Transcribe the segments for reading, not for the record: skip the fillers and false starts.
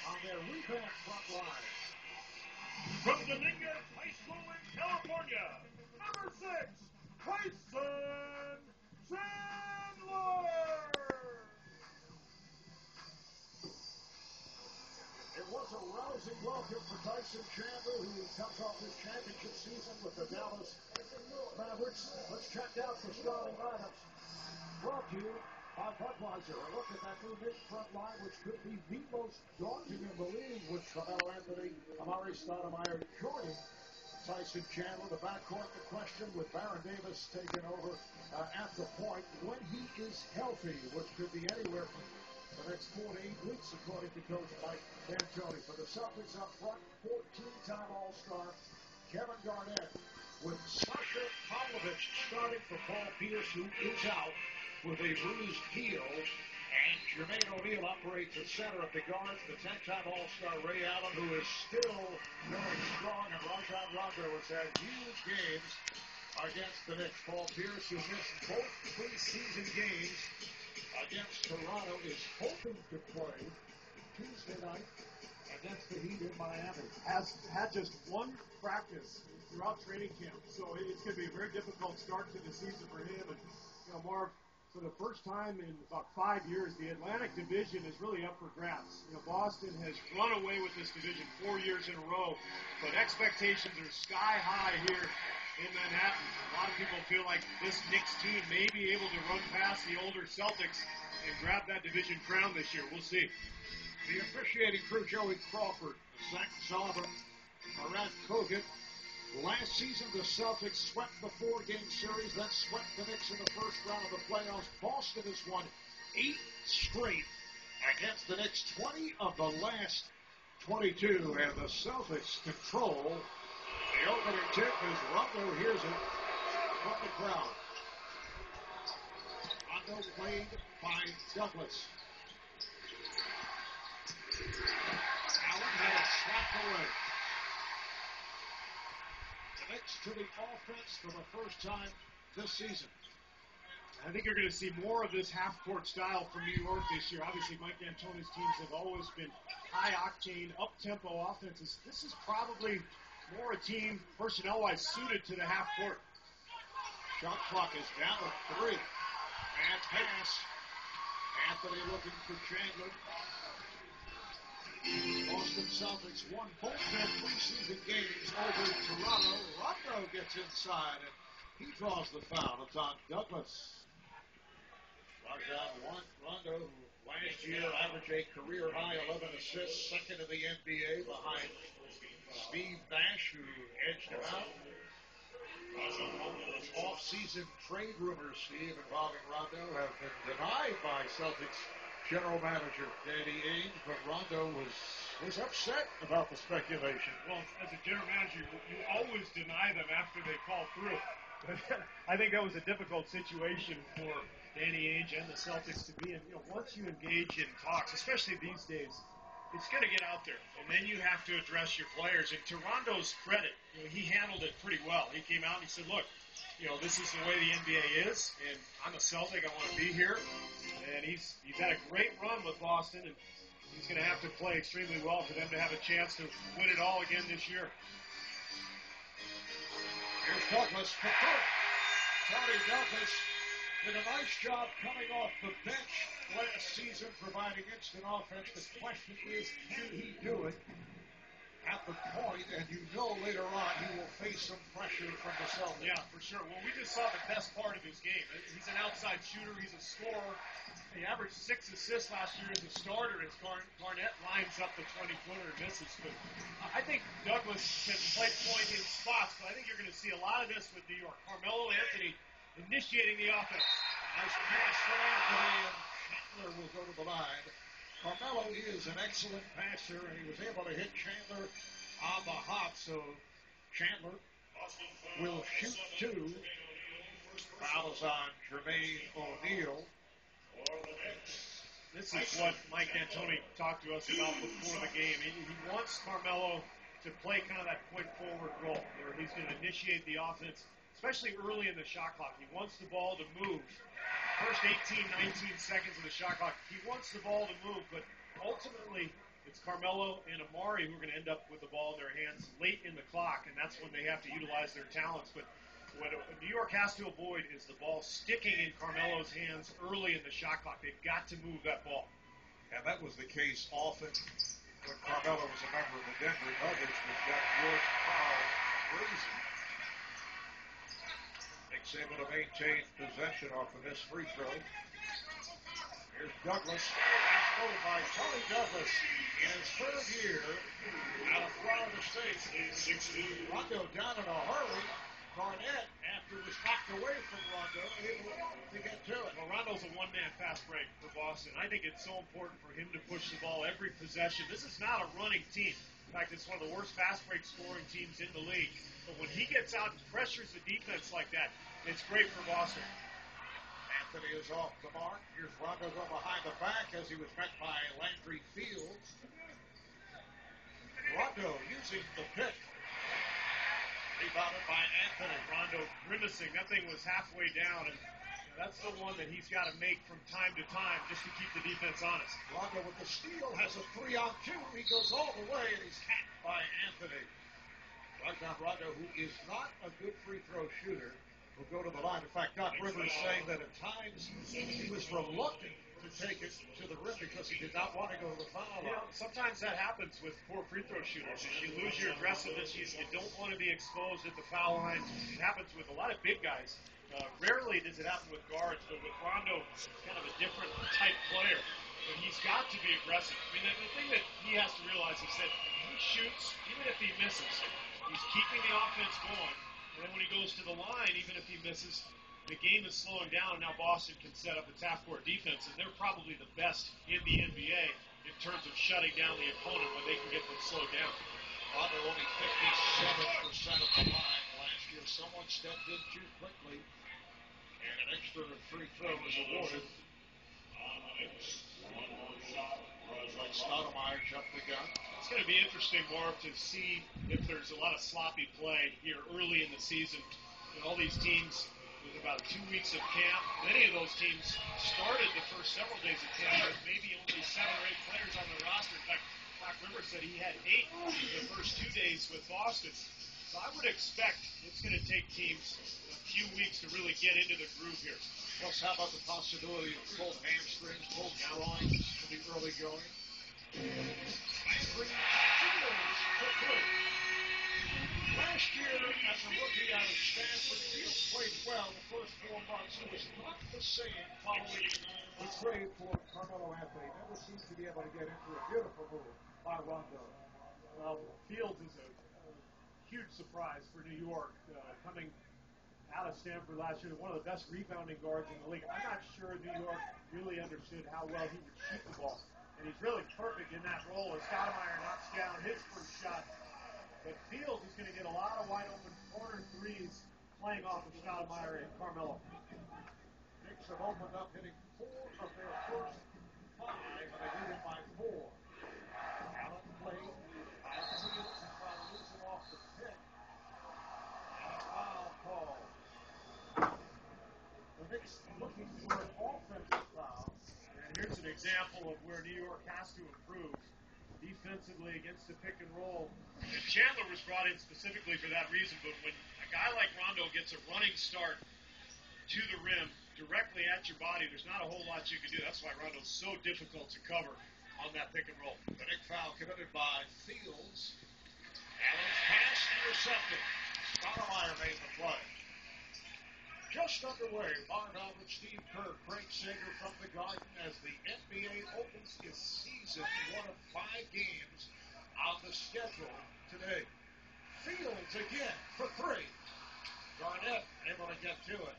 on their revamped front line. From Dominguez High School in California, number 6, Tyson Chandler. It was a rousing welcome for Tyson Chandler, who comes off his championship season with the Dallas Mavericks. Let's check out the starting lineups. Brought to you by Budweiser. A look at that new Knicks front line, which could be the most daunting in the league, with Carmelo Anthony, Amari Stoudemire joining Tyson Chandler. The backcourt, the question, with Baron Davis taking over at the point when he is healthy, which could be anywhere from the next 4 to 8 weeks, according to Coach Mike D'Antoni. For the Celtics up front, 14-time All-Star Kevin Garnett, with Sasha Pavlovich starting for Paul Pierce, who is out with a bruised heel, and Jermaine O'Neal operates at center at the guards. The 10-time All-Star Ray Allen, who is still going strong, and Rajon Rondo has had huge games against the Knicks. Paul Pierce, who missed both preseason games against Toronto, is hoping to play Tuesday night against the Heat in Miami. Has had just one practice throughout training camp, so it's going to be a very difficult start to the season for him. And Marv, for the first time in about 5 years, the Atlantic Division is really up for grabs. Boston has run away with this division 4 years in a row, but expectations are sky high here in Manhattan. A lot of people feel like this Knicks team may be able to run past the older Celtics and grab that division crown this year. We'll see. The officiating crew: Joey Crawford, Zach Sullivan, Arad Kogut. Last season, the Celtics swept the 4-game series, then swept the Knicks in the first round of the playoffs. Boston has won 8 straight against the Knicks, 20 of the last 22, and the Celtics control the opening tip as Rondo hears it from the crowd. Rondo played by Douglas. Allen had it slapped away. The Knicks to the offense for the first time this season. I think you're going to see more of this half-court style from New York this year. Obviously, Mike D'Antoni's teams have always been high-octane, up-tempo offenses. This is probably more a team, personnel-wise, suited to the half-court. Shot clock is down to 3. And pass. Anthony looking for Chandler. Boston Celtics won both their preseason games over Toronto. Rondo gets inside, and he draws the foul. It's on Douglas. Rondo, who last year averaged a career-high 11 assists, second in the NBA behind Steve Nash, who edged him out. Off-season trade rumors, Steve, involving Rondo have been denied by Celtics general manager Danny Ainge, but Rondo was upset about the speculation. Well, as a general manager, you always deny them after they fall through. I think that was a difficult situation for Danny Ainge and the Celtics to be in. Once you engage in talks, especially these days, it's going to get out there, and then you have to address your players. And to Rondo's credit, he handled it pretty well. He came out and he said, look, this is the way the NBA is, and I'm a Celtic. I want to be here. And he's had a great run with Boston, and he's going to have to play extremely well for them to have a chance to win it all again this year. Here's Douglas for Kirk. Tony Douglas did a nice job coming off the bench last season, providing instant offense. The question is, can he do it at the point? And later on he will face some pressure from the Celtics. Yeah, for sure. Well, we just saw the best part of his game. He's an outside shooter. He's a scorer. He averaged 6 assists last year as a starter as Garnett lines up the 20-footer and misses. But I think Douglas can play point in spots, but I think you're going to see a lot of this with New York. Carmelo Anthony initiating the offense. Nice pass from Anthony, and Chandler will go to the line. Carmelo is an excellent passer, and he was able to hit Chandler on the hop, so Chandler will shoot 2. Fouls on Jermaine O'Neal. This is what Mike D'Antoni talked to us about before the game. He wants Carmelo to play kind of that point-forward role where he's going to initiate the offense, especially early in the shot clock. He wants the ball to move. First 18, 19 seconds of the shot clock, he wants the ball to move, but ultimately it's Carmelo and Amari who are going to end up with the ball in their hands late in the clock, and that's when they have to utilize their talents. But what New York has to avoid is the ball sticking in Carmelo's hands early in the shot clock. They've got to move that ball. And that was the case often when Carmelo was a member of the Denver Nuggets with that George Karl crazy. Knicks able to maintain possession off of this free throw. Here's Douglas. That's scored by Tony Douglas in his third year out of Florida State. Rondo down in a hurry. Garnett, after it was knocked away from Rondo, able to get to it. Well, Rondo's a one-man fast break for Boston. I think it's so important for him to push the ball every possession. This is not a running team. In fact, it's one of the worst fast break scoring teams in the league. But when he gets out and pressures the defense like that, it's great for Boston. Anthony is off the mark. Here's Rondo going behind the back as he was met by Landry Fields. Rondo using the pick. Rebounded by Anthony. Rondo grimacing. That thing was halfway down, and that's the one that he's got to make from time to time just to keep the defense honest. Rondo with the steal has a 3-on-2. He goes all the way, and he's hacked by Anthony. Right now, Rondo, who is not a good free throw shooter, will go to the line. In fact, Doc Rivers saying that at times he was reluctant to take it to the rim because he did not want to go to the foul line. You know, sometimes that happens with poor free throw shooters. If you lose your aggressiveness, you don't want to be exposed at the foul line. It happens with a lot of big guys. Rarely does it happen with guards, but with Rondo, kind of a different type player. But he's got to be aggressive. I mean, the thing that he has to realize is that he shoots, even if he misses, he's keeping the offense going. And then when he goes to the line, even if he misses, the game is slowing down. Now Boston can set up its half-court defense, and they're probably the best in the NBA in terms of shutting down the opponent when they can get them slowed down. Rondo only 57% of the line last year. Someone stepped in too quickly, and an extra free throw was awarded. Like Stoudemire jumped the gun. It's going to be interesting, Marv, to see if there's a lot of sloppy play here early in the season. And all these teams with about 2 weeks of camp. Many of those teams started the first several days of camp with maybe only 7 or 8 players on the roster. In fact, Doc Rivers said he had 8 the first 2 days with Boston. So I would expect it's going to take teams a few weeks to really get into the groove here. Plus, how about the possibility of pulled hamstrings, pulled groins to the early going? Last year, as a rookie out of Stanford, Fields played well the first 4 months. It was not the same following the trade for Carmelo Anthony. Never seems to be able to get into a beautiful move by Rondo. Well, Fields is a huge surprise for New York coming out of Stanford last year. One of the best rebounding guards in the league. I'm not sure New York really understood how well he would shoot the ball. And he's really perfect in that role as Stoudemire knocks down his first shot. But Fields is going to get a lot of wide open corner threes playing off of Stoudemire and Carmelo. Knicks have opened up, hitting 4 of their first 5, and they lead it by 4. Allen played by Fields and by losing off the pick. And a foul call. The Knicks looking for an offensive foul. And here's an example of where New York has to improve defensively against the pick and roll. And Chandler was brought in specifically for that reason, but when a guy like Rondo gets a running start to the rim directly at your body, there's not a whole lot you can do. That's why Rondo's so difficult to cover on that pick and roll. The Knicks foul committed by Fields. Allen's pass intercepted. Stoudemire made the play. Just underway, Marv Albert, Steve Kerr, Craig Sager from the Garden as the NBA opens its season, 1 of 5 games on the schedule today. Fields again for 3. Garnett able to get to it.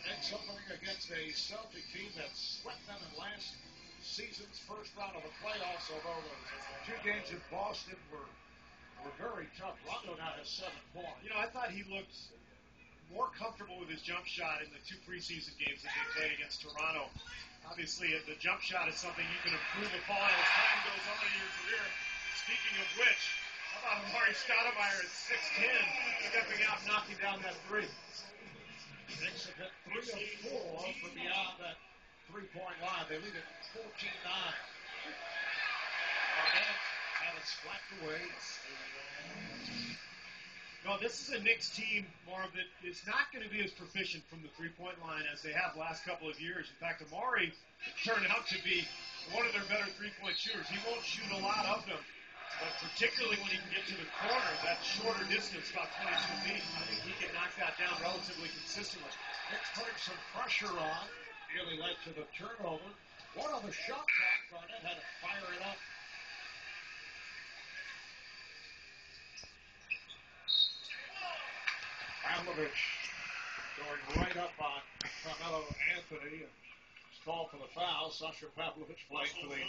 Knicks opening against a Celtic team that swept them in last season's first round of the playoffs, although the 2 games in Boston were very tough. Rondo now has 7 points. You know, I thought he looked more comfortable with his jump shot in the 2 preseason games that they played against Toronto. Obviously, the jump shot is something you can improve upon as time goes on in your career. Speaking of which, how about Amari Stoudemire at 6'10", stepping out and knocking down that 3? Knicks have hit 3 of 4 from beyond that 3-point line. They lead at 14-9. That's flacked away. No, this is a Knicks team, Marv, that is not going to be as proficient from the three-point line as they have the last couple of years. In fact, Amari turned out to be one of their better three-point shooters. He won't shoot a lot of them, but particularly when he can get to the corner, that shorter distance, about 22 feet, I think he can knock that down relatively consistently. Knicks putting some pressure on. Nearly led to the turnover. One on the shot clock. Garnett had to fire it up. Pavlovich going right up on Carmelo Anthony and called for the foul. Sasha Pavlovich playing for the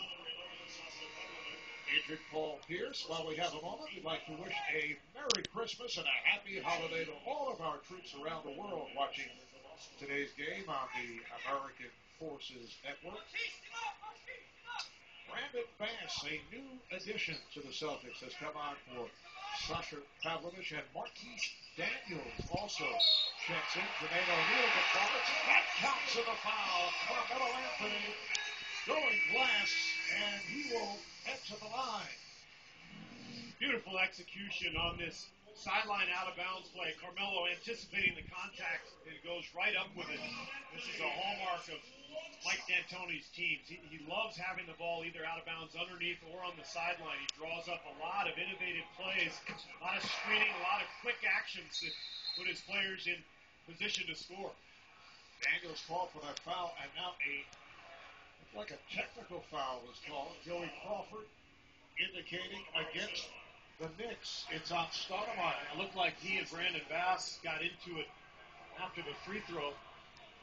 injured Paul Pierce. While we have a moment, we'd like to wish a Merry Christmas and a Happy Holiday to all of our troops around the world watching today's game on the American Forces Network. Brandon Bass, a new addition to the Celtics, has come on for Sasha Pavlovich, and Marquise Daniels also checks in. Jermaine O'Neal gets Robertson. That counts in the foul. Carmelo Anthony going glass, and he will head to the line. Beautiful execution on this sideline out-of-bounds play. Carmelo anticipating the contact and goes right up with it. This is a hallmark of Mike D'Antoni's teams. He loves having the ball either out of bounds underneath or on the sideline. He draws up a lot of innovative plays, a lot of screening, a lot of quick actions that put his players in position to score. Daniels called for that foul, and now a technical foul was called. Joey Crawford indicating against the Knicks. It's on Stoudemire. It looked like he and Brandon Bass got into it after the free throw.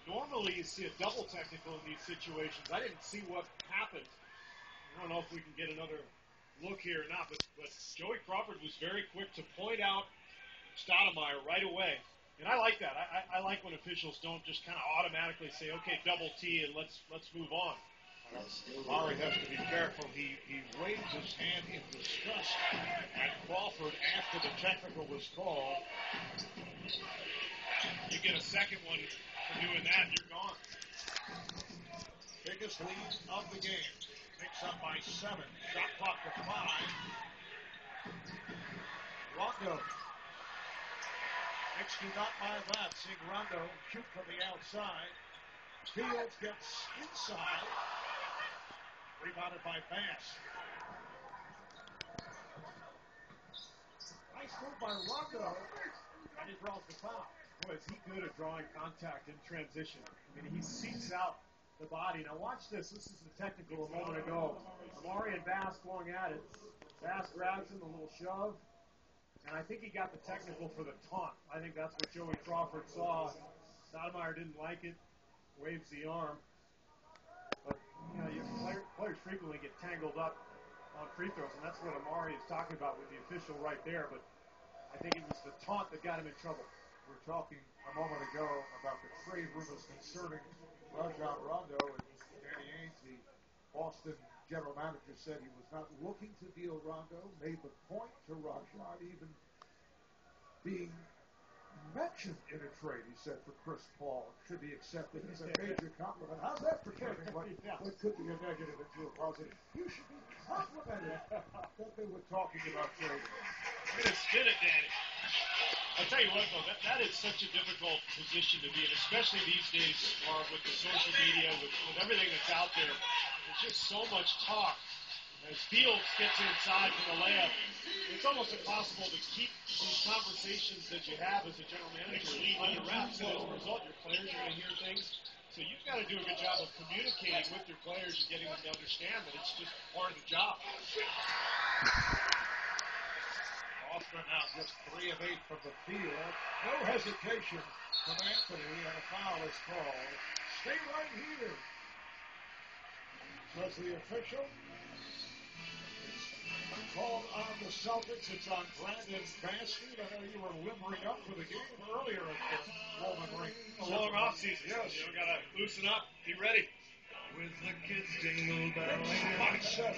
Normally you see a double technical in these situations. I didn't see what happened. I don't know if we can get another look here or not, but Joey Crawford was very quick to point out Stoudemire right away. And I like that. I like when officials don't just kind of automatically say, okay, double T and let's move on. Murray has to be careful. He waves his hand in disgust at Crawford after the technical was called. You get a second one for doing that, you're gone. Biggest lead of the game. Picks up by 7. Shot clock to 5. Rondo. Knicks do not mind that. Seeing Rondo shoot from the outside. Fields gets inside. Rebounded by Bass. Nice move by Rondo. And he draws the foul. Boy, is he good at drawing contact in transition. I mean, he seeks out the body. Now watch this. This is the technical a moment ago. Amari and Bass going at it. Bass grabs him, a little shove. And I think he got the technical for the taunt. I think that's what Joey Crawford saw. Stoudemire didn't like it. Waves the arm. But, players frequently get tangled up on free throws, and that's what Amari is talking about with the official right there. But I think it was the taunt that got him in trouble. We're talking a moment ago about the trade rumors concerning Rajon Rondo, and Danny Ainge, the Boston general manager, said he was not looking to deal Rondo, made the point to Rajon even being mentioned in a trade, he said, for Chris Paul, should be accepted as a major compliment. How's that for turning what could be a negative into a positive? You should be complimented that they were talking about trading. You're going to spin it, Danny. I'll tell you what, though, that is such a difficult position to be in, especially these days, Marv, with the social media, with everything that's out there. There's just so much talk. As Fields gets inside for the layup, it's almost impossible to keep these conversations that you have as a general manager under wraps, and as a result, your players are going to hear things. So you've got to do a good job of communicating with your players and getting them to understand that it's just part of the job. Oscar now just 3 of 8 from the field. No hesitation from Anthony, and a foul is called. Stay right here, says the official. It's called on the Celtics. It's on Brandon Bass. I know you were limbering up for the game earlier at the Roman Ring. A long off season. Yes. You got to loosen up. Be ready. With the kids jingle bells. By 7.